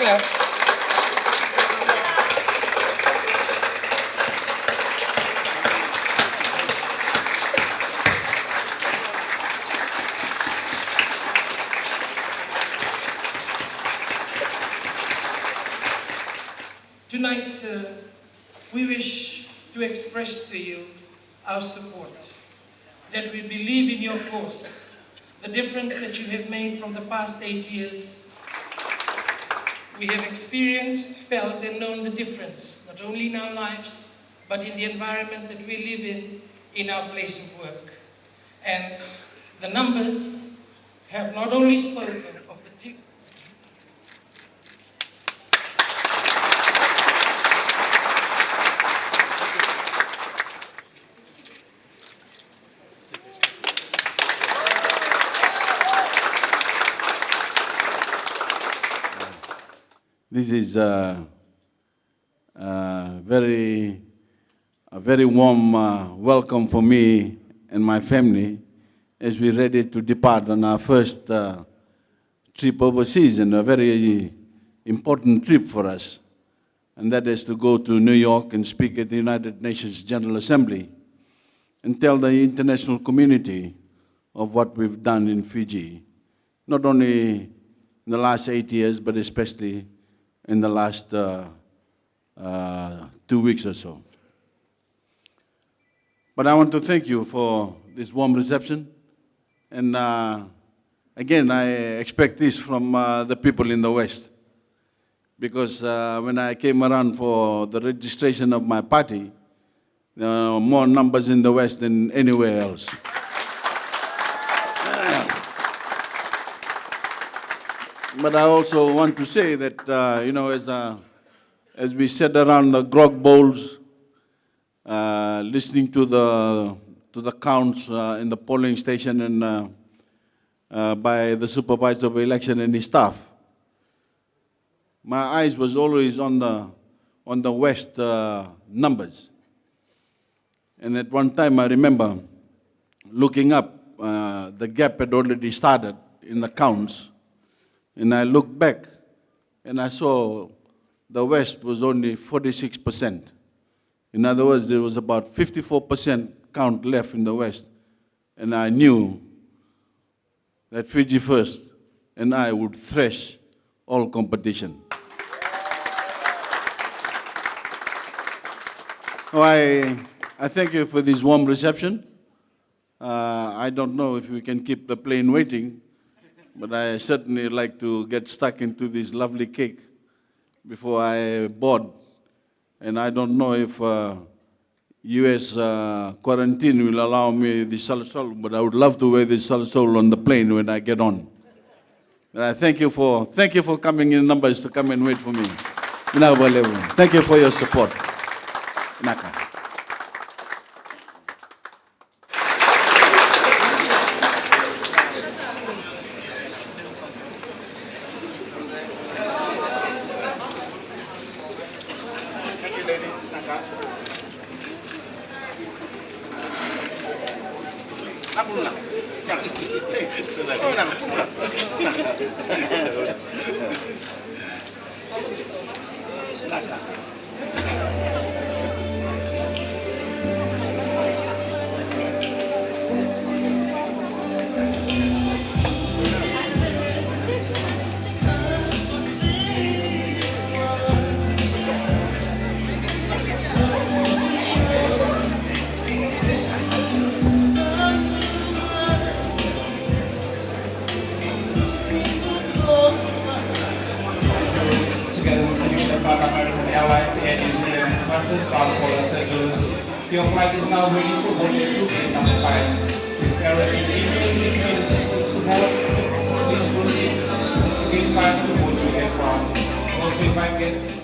claps. Tonight, sir, we wish to express to you our support, that we believe in your cause, the difference that you have made from the past 8 years. We have experienced, felt, and known the difference, not only in our lives, but in the environment that we live in our place of work. And the numbers have not only spoken of the This is a very warm welcome for me and my family as we're ready to depart on our first trip overseas, and a very important trip for us. And that is to go to New York and speak at the United Nations General Assembly and tell the international community of what we've done in Fiji, not only in the last 8 years, but especially in the last 2 weeks or so. But I want to thank you for this warm reception. And again, I expect this from the people in the West. Because when I came around for the registration of my party, there are more numbers in the West than anywhere else. But I also want to say that, you know, as we sat around the grog bowls, listening to the counts in the polling station and by the supervisor of election and his staff, my eyes was always on the West numbers. And at one time, I remember looking up, the gap had already started in the counts. And I looked back, and I saw the West was only 46%. In other words, there was about 54% count left in the West. And I knew that Fiji First and I would thresh all competition. So I thank you for this warm reception. I don't know if we can keep the plane waiting, but I certainly like to get stuck into this lovely cake before I board. And I don't know if US quarantine will allow me the salsol, but I would love to wear this salsol on the plane when I get on. And I thank you for coming in numbers to come and wait for me. Thank you for your support. Naka. Your flight is now ready for boarding to gate number 5. Prepare to the assistance to board. Please proceed to gate 5 to board your aircraft. All 35 guests